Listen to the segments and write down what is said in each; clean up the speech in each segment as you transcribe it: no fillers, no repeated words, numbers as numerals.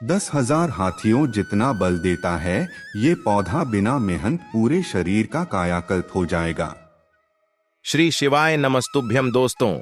10,000 हाथियों जितना बल देता है। ये पौधा बिना मेहनत पूरे शरीर का कायाकल्प हो जाएगा। श्री शिवाय नमस्तुभ्यम दोस्तों।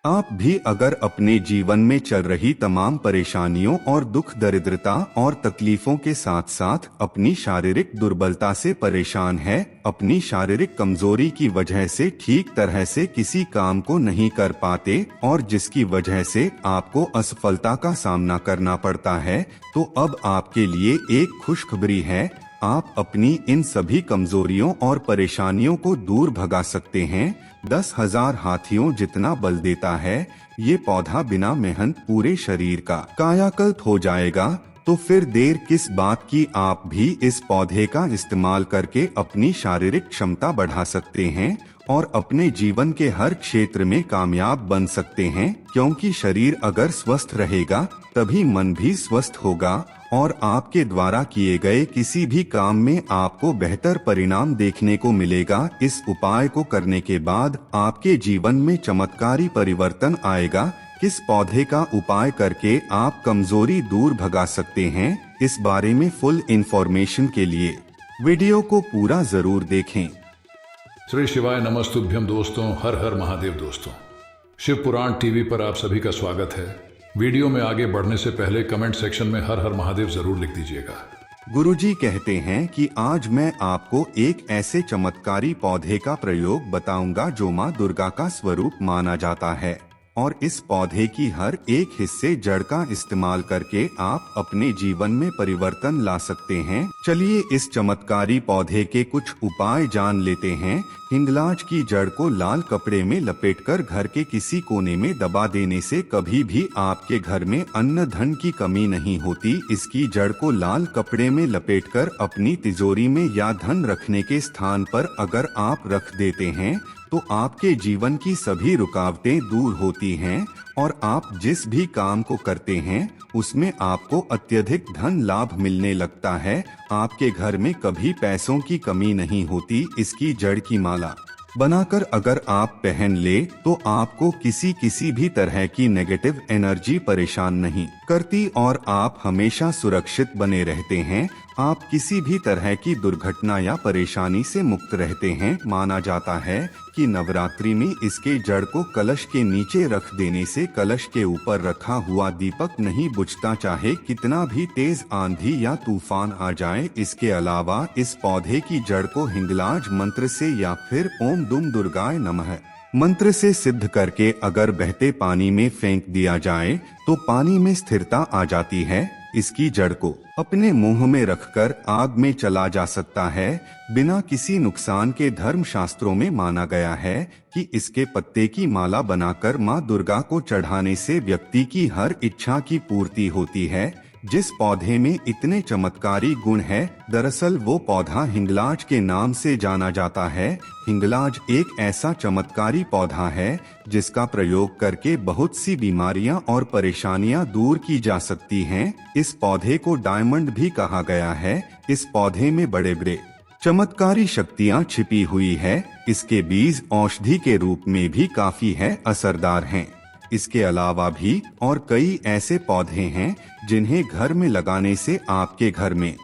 आप भी अगर अपने जीवन में चल रही तमाम परेशानियों और दुख दरिद्रता और तकलीफों के साथ साथ अपनी शारीरिक दुर्बलता से परेशान है, अपनी शारीरिक कमजोरी की वजह से ठीक तरह से किसी काम को नहीं कर पाते और जिसकी वजह से आपको असफलता का सामना करना पड़ता है, तो अब आपके लिए एक खुशखबरी है। आप अपनी इन सभी कमजोरियों और परेशानियों को दूर भगा सकते हैं। 10,000 हाथियों जितना बल देता है। ये पौधा बिना मेहनत पूरे शरीर का कायाकल्प हो जाएगा। तो फिर देर किस बात की, आप भी इस पौधे का इस्तेमाल करके अपनी शारीरिक क्षमता बढ़ा सकते हैं और अपने जीवन के हर क्षेत्र में कामयाब बन सकते हैं, क्योंकि शरीर अगर स्वस्थ रहेगा तभी मन भी स्वस्थ होगा और आपके द्वारा किए गए किसी भी काम में आपको बेहतर परिणाम देखने को मिलेगा। इस उपाय को करने के बाद आपके जीवन में चमत्कारी परिवर्तन आएगा। किस पौधे का उपाय करके आप कमजोरी दूर भगा सकते हैं, इस बारे में फुल इंफॉर्मेशन के लिए वीडियो को पूरा जरूर देखें। श्री शिवाय नमस्तुभ्यम दोस्तों, हर हर महादेव दोस्तों। शिव पुराण टीवी पर आप सभी का स्वागत है। वीडियो में आगे बढ़ने से पहले कमेंट सेक्शन में हर हर महादेव जरूर लिख दीजिएगा। गुरुजी कहते हैं कि आज मैं आपको एक ऐसे चमत्कारी पौधे का प्रयोग बताऊंगा जो माँ दुर्गा का स्वरूप माना जाता है और इस पौधे की हर एक हिस्से जड़ का इस्तेमाल करके आप अपने जीवन में परिवर्तन ला सकते हैं। चलिए इस चमत्कारी पौधे के कुछ उपाय जान लेते हैं। हिंगलाज की जड़ को लाल कपड़े में लपेटकर घर के किसी कोने में दबा देने से कभी भी आपके घर में अन्न धन की कमी नहीं होती। इसकी जड़ को लाल कपड़े में लपेटकर अपनी तिजोरी में या धन रखने के स्थान पर अगर आप रख देते हैं तो आपके जीवन की सभी रुकावटें दूर होती हैं और आप जिस भी काम को करते हैं उसमें आपको अत्यधिक धन लाभ मिलने लगता है। आपके घर में कभी पैसों की कमी नहीं होती। इसकी जड़ की माला बनाकर अगर आप पहन ले तो आपको किसी भी तरह की नेगेटिव एनर्जी परेशान नहीं करती और आप हमेशा सुरक्षित बने रहते हैं। आप किसी भी तरह की दुर्घटना या परेशानी से मुक्त रहते हैं। माना जाता है कि नवरात्रि में इसके जड़ को कलश के नीचे रख देने से कलश के ऊपर रखा हुआ दीपक नहीं बुझता, चाहे कितना भी तेज आंधी या तूफान आ जाए। इसके अलावा इस पौधे की जड़ को हिंगलाज मंत्र से या फिर ओम दुम दुर्गाय नमः मंत्र से सिद्ध करके अगर बहते पानी में फेंक दिया जाए तो पानी में स्थिरता आ जाती है। इसकी जड़ को अपने मुंह में रखकर आग में चला जा सकता है बिना किसी नुकसान के। धर्म शास्त्रों में माना गया है कि इसके पत्ते की माला बनाकर माँ दुर्गा को चढ़ाने से व्यक्ति की हर इच्छा की पूर्ति होती है। जिस पौधे में इतने चमत्कारी गुण है, दरअसल वो पौधा हिंगलाज के नाम से जाना जाता है। हिंगलाज एक ऐसा चमत्कारी पौधा है जिसका प्रयोग करके बहुत सी बीमारियां और परेशानियां दूर की जा सकती हैं। इस पौधे को डायमंड भी कहा गया है। इस पौधे में बड़े बड़े चमत्कारी शक्तियां छिपी हुई है। इसके बीज औषधि के रूप में भी काफी असरदार हैं। इसके अलावा भी और कई ऐसे पौधे हैं जिन्हें घर में लगाने से आपके घर में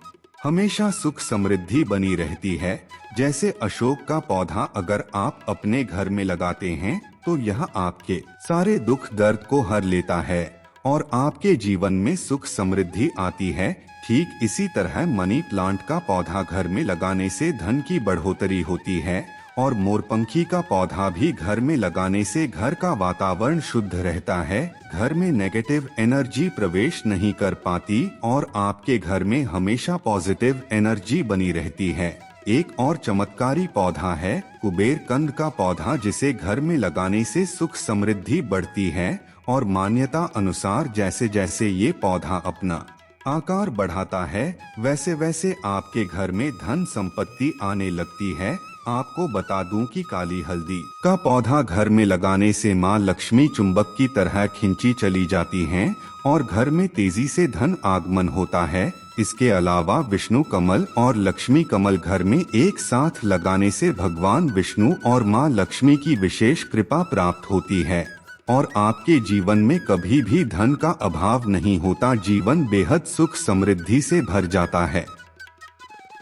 हमेशा सुख समृद्धि बनी रहती है। जैसे अशोक का पौधा अगर आप अपने घर में लगाते हैं तो यह आपके सारे दुख दर्द को हर लेता है और आपके जीवन में सुख समृद्धि आती है। ठीक इसी तरह मनी प्लांट का पौधा घर में लगाने से धन की बढ़ोतरी होती है और मोरपंखी का पौधा भी घर में लगाने से घर का वातावरण शुद्ध रहता है। घर में नेगेटिव एनर्जी प्रवेश नहीं कर पाती और आपके घर में हमेशा पॉजिटिव एनर्जी बनी रहती है। एक और चमत्कारी पौधा है कुबेर कंद का पौधा, जिसे घर में लगाने से सुख समृद्धि बढ़ती है और मान्यता अनुसार जैसे जैसे ये पौधा अपना आकार बढ़ाता है वैसे वैसे आपके घर में धन संपत्ति आने लगती है। आपको बता दूं कि काली हल्दी का पौधा घर में लगाने से मां लक्ष्मी चुंबक की तरह खींची चली जाती हैं और घर में तेजी से धन आगमन होता है। इसके अलावा विष्णु कमल और लक्ष्मी कमल घर में एक साथ लगाने से भगवान विष्णु और मां लक्ष्मी की विशेष कृपा प्राप्त होती है। और आपके जीवन में कभी भी धन का अभाव नहीं होता। जीवन बेहद सुख समृद्धि से भर जाता है।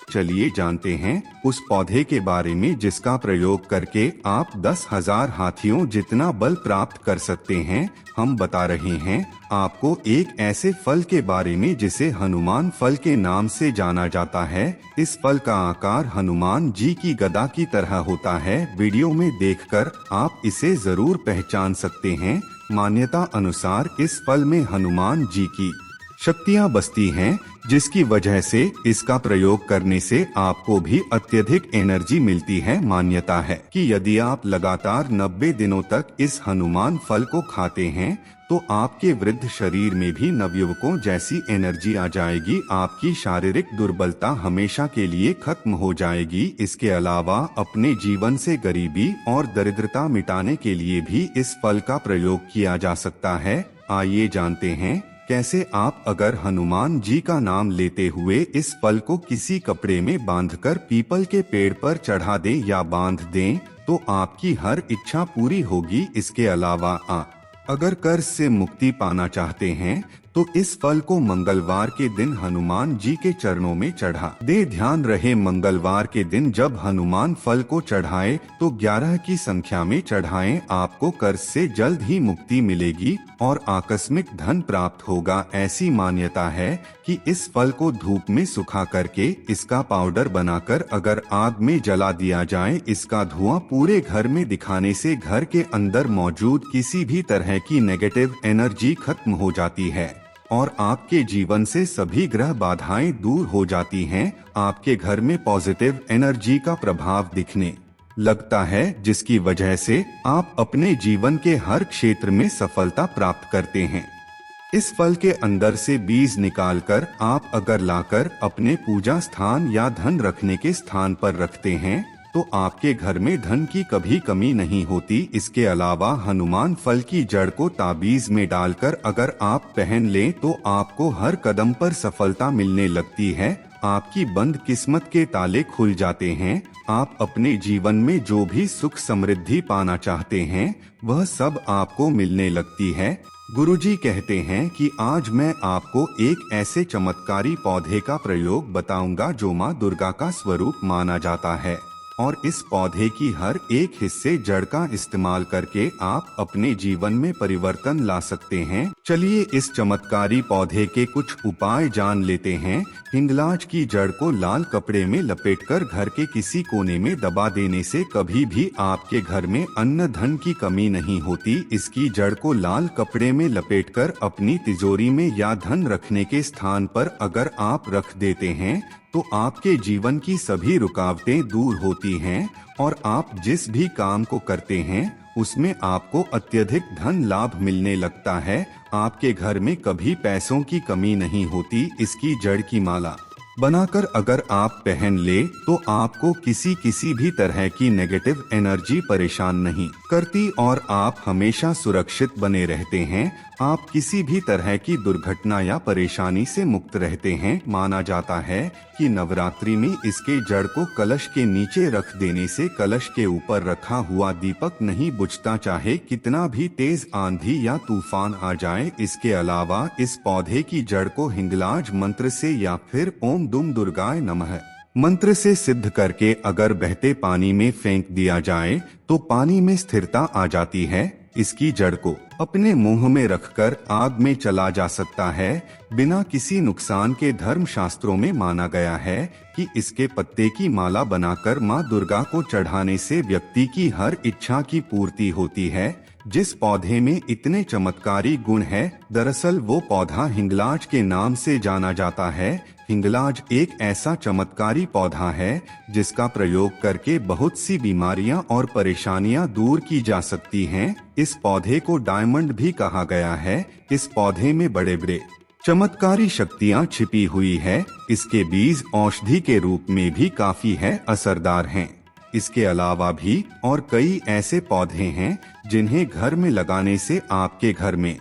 चलिए जानते हैं उस पौधे के बारे में जिसका प्रयोग करके आप 10,000 हाथियों जितना बल प्राप्त कर सकते हैं। हम बता रहे हैं आपको एक ऐसे फल के बारे में जिसे हनुमान फल के नाम से जाना जाता है। इस फल का आकार हनुमान जी की गदा की तरह होता है। वीडियो में देखकर आप इसे जरूर पहचान सकते हैं। मान्यता अनुसार इस फल में हनुमान जी की शक्तियाँ बसती हैं, जिसकी वजह से इसका प्रयोग करने से आपको भी अत्यधिक एनर्जी मिलती है। मान्यता है कि यदि आप लगातार 90 दिनों तक इस हनुमान फल को खाते हैं तो आपके वृद्ध शरीर में भी नवयुवकों जैसी एनर्जी आ जाएगी। आपकी शारीरिक दुर्बलता हमेशा के लिए खत्म हो जाएगी। इसके अलावा अपने जीवन से गरीबी और दरिद्रता मिटाने के लिए भी इस फल का प्रयोग किया जा सकता है। आइए जानते हैं कैसे आप अगर हनुमान जी का नाम लेते हुए इस फल को किसी कपड़े में बांधकर पीपल के पेड़ पर चढ़ा दें या बांध दें तो आपकी हर इच्छा पूरी होगी। इसके अलावा आप अगर कर्ज से मुक्ति पाना चाहते हैं तो इस फल को मंगलवार के दिन हनुमान जी के चरणों में चढ़ा दे। ध्यान रहे मंगलवार के दिन जब हनुमान फल को चढ़ाए तो 11 की संख्या में चढ़ाएं। आपको कर्ज से जल्द ही मुक्ति मिलेगी और आकस्मिक धन प्राप्त होगा। ऐसी मान्यता है कि इस फल को धूप में सुखा करके इसका पाउडर बनाकर अगर आग में जला दिया जाए, इसका धुआं पूरे घर में दिखाने से घर के अंदर मौजूद किसी भी तरह की नेगेटिव एनर्जी खत्म हो जाती है और आपके जीवन से सभी ग्रह बाधाएं दूर हो जाती हैं। आपके घर में पॉजिटिव एनर्जी का प्रभाव दिखने लगता है, जिसकी वजह से आप अपने जीवन के हर क्षेत्र में सफलता प्राप्त करते हैं। इस फल के अंदर से बीज निकालकर आप अगर लाकर अपने पूजा स्थान या धन रखने के स्थान पर रखते हैं तो आपके घर में धन की कभी कमी नहीं होती। इसके अलावा हनुमान फल की जड़ को ताबीज में डालकर अगर आप पहन लें तो आपको हर कदम पर सफलता मिलने लगती है। आपकी बंद किस्मत के ताले खुल जाते हैं। आप अपने जीवन में जो भी सुख समृद्धि पाना चाहते हैं वह सब आपको मिलने लगती है। गुरुजी कहते हैं कि आज मैं आपको एक ऐसे चमत्कारी पौधे का प्रयोग बताऊंगा जो माँ दुर्गा का स्वरूप माना जाता है और इस पौधे की हर एक हिस्से जड़ का इस्तेमाल करके आप अपने जीवन में परिवर्तन ला सकते हैं। चलिए इस चमत्कारी पौधे के कुछ उपाय जान लेते हैं। हिंगलाज की जड़ को लाल कपड़े में लपेटकर घर के किसी कोने में दबा देने से कभी भी आपके घर में अन्न धन की कमी नहीं होती। इसकी जड़ को लाल कपड़े में लपेटकर अपनी तिजोरी में या धन रखने के स्थान पर अगर आप रख देते हैं तो आपके जीवन की सभी रुकावटें दूर होती हैं और आप जिस भी काम को करते हैं उसमें आपको अत्यधिक धन लाभ मिलने लगता है। आपके घर में कभी पैसों की कमी नहीं होती। इसकी जड़ की माला बनाकर अगर आप पहन ले तो आपको किसी भी तरह की नेगेटिव एनर्जी परेशान नहीं करती और आप हमेशा सुरक्षित बने रहते हैं। आप किसी भी तरह की दुर्घटना या परेशानी से मुक्त रहते हैं। माना जाता है कि नवरात्रि में इसके जड़ को कलश के नीचे रख देने से कलश के ऊपर रखा हुआ दीपक नहीं बुझता, चाहे कितना भी तेज आंधी या तूफान आ जाए। इसके अलावा इस पौधे की जड़ को हिंगलाज मंत्र से या फिर ओम दुम दुर्गाय नमः मंत्र से सिद्ध करके अगर बहते पानी में फेंक दिया जाए तो पानी में स्थिरता आ जाती है। इसकी जड़ को अपने मुंह में रखकर आग में चला जा सकता है बिना किसी नुकसान के। धर्म शास्त्रों में माना गया है कि इसके पत्ते की माला बनाकर मां दुर्गा को चढ़ाने से व्यक्ति की हर इच्छा की पूर्ति होती है। जिस पौधे में इतने चमत्कारी गुण है, दरअसल वो पौधा हिंगलाज के नाम से जाना जाता है। हिंगलाज एक ऐसा चमत्कारी पौधा है जिसका प्रयोग करके बहुत सी बीमारियां और परेशानियां दूर की जा सकती हैं। इस पौधे को डायमंड भी कहा गया है। इस पौधे में बड़े बड़े चमत्कारी शक्तियां छिपी हुई है। इसके बीज औषधि के रूप में भी काफी असरदार हैं। इसके अलावा भी और कई ऐसे पौधे हैं जिन्हें घर में लगाने से आपके घर में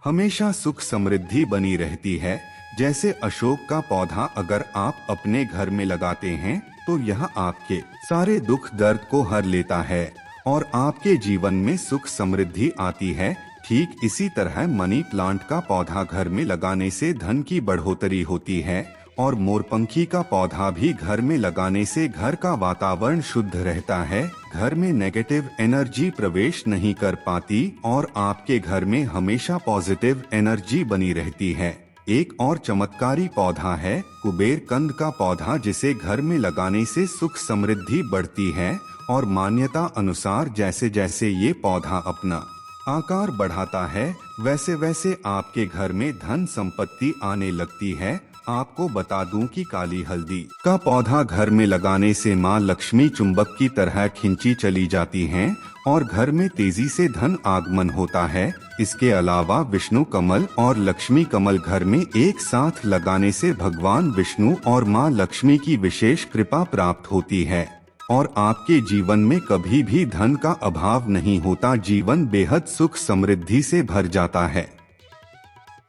हमेशा सुख समृद्धि बनी रहती है। जैसे अशोक का पौधा अगर आप अपने घर में लगाते हैं तो यह आपके सारे दुख दर्द को हर लेता है और आपके जीवन में सुख समृद्धि आती है। ठीक इसी तरह मनी प्लांट का पौधा घर में लगाने से धन की बढ़ोतरी होती है और मोरपंखी का पौधा भी घर में लगाने से घर का वातावरण शुद्ध रहता है, घर में नेगेटिव एनर्जी प्रवेश नहीं कर पाती और आपके घर में हमेशा पॉजिटिव एनर्जी बनी रहती है। एक और चमत्कारी पौधा है कुबेर कंद का पौधा, जिसे घर में लगाने से सुख समृद्धि बढ़ती है और मान्यता अनुसार जैसे जैसे ये पौधा अपना आकार बढ़ाता है वैसे वैसे आपके घर में धन संपत्ति आने लगती है। आपको बता दूं कि काली हल्दी का पौधा घर में लगाने से मां लक्ष्मी चुंबक की तरह खींची चली जाती हैं और घर में तेजी से धन आगमन होता है। इसके अलावा विष्णु कमल और लक्ष्मी कमल घर में एक साथ लगाने से भगवान विष्णु और मां लक्ष्मी की विशेष कृपा प्राप्त होती है और आपके जीवन में कभी भी धन का अभाव नहीं होता, जीवन बेहद सुख समृद्धि से भर जाता है।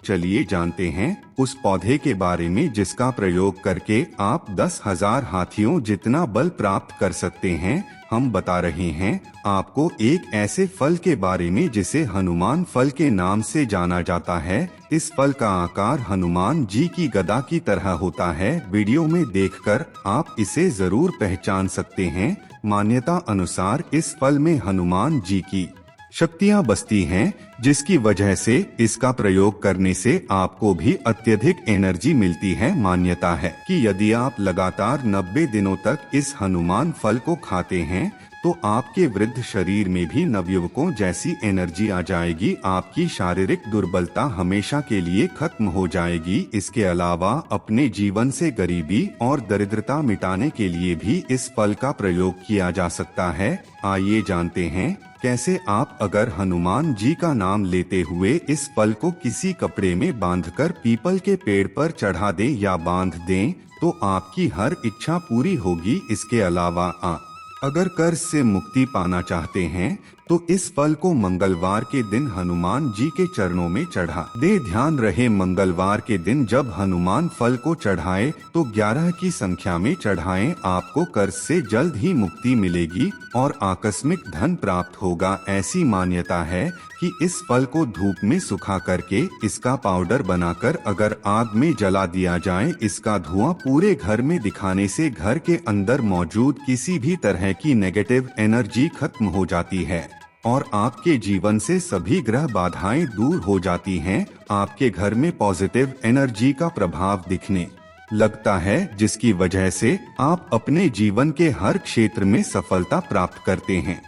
चलिए जानते हैं उस पौधे के बारे में जिसका प्रयोग करके आप 10,000 हाथियों जितना बल प्राप्त कर सकते हैं। हम बता रहे हैं आपको एक ऐसे फल के बारे में जिसे हनुमान फल के नाम से जाना जाता है। इस फल का आकार हनुमान जी की गदा की तरह होता है। वीडियो में देखकर आप इसे जरूर पहचान सकते हैं। मान्यता अनुसार इस फल में हनुमान जी की शक्तियां बसती हैं, जिसकी वजह से इसका प्रयोग करने से आपको भी अत्यधिक एनर्जी मिलती है। मान्यता है कि यदि आप लगातार 90 दिनों तक इस हनुमान फल को खाते हैं तो आपके वृद्ध शरीर में भी नवयुवकों जैसी एनर्जी आ जाएगी। आपकी शारीरिक दुर्बलता हमेशा के लिए खत्म हो जाएगी। इसके अलावा अपने जीवन से गरीबी और दरिद्रता मिटाने के लिए भी इस फल का प्रयोग किया जा सकता है। आइए जानते हैं कैसे आप अगर हनुमान जी का नाम लेते हुए इस फल को किसी कपड़े में बांधकर पीपल के पेड़ पर चढ़ा दें या बांध दें तो आपकी हर इच्छा पूरी होगी। इसके अलावा आप अगर कर्ज से मुक्ति पाना चाहते हैं तो इस फल को मंगलवार के दिन हनुमान जी के चरणों में चढ़ा दे। ध्यान रहे मंगलवार के दिन जब हनुमान फल को चढ़ाए तो 11 की संख्या में चढ़ाएं। आपको कर्ज से जल्द ही मुक्ति मिलेगी और आकस्मिक धन प्राप्त होगा। ऐसी मान्यता है कि इस फल को धूप में सुखा करके इसका पाउडर बनाकर अगर आग में जला दिया जाए, इसका धुआं पूरे घर में दिखाने से घर के अंदर मौजूद किसी भी तरह की नेगेटिव एनर्जी खत्म हो जाती है और आपके जीवन से सभी ग्रह बाधाएं दूर हो जाती हैं। आपके घर में पॉजिटिव एनर्जी का प्रभाव दिखने लगता है, जिसकी वजह से आप अपने जीवन के हर क्षेत्र में सफलता प्राप्त करते हैं।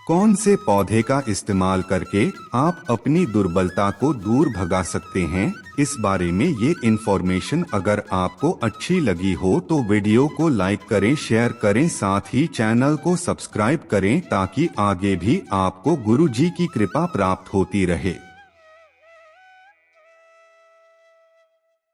कौन से पौधे का इस्तेमाल करके आप अपनी दुर्बलता को दूर भगा सकते हैं, इस बारे में ये इन्फॉर्मेशन अगर आपको अच्छी लगी हो तो वीडियो को लाइक करें, शेयर करें, साथ ही चैनल को सब्सक्राइब करें ताकि आगे भी आपको गुरु जी की कृपा प्राप्त होती रहे।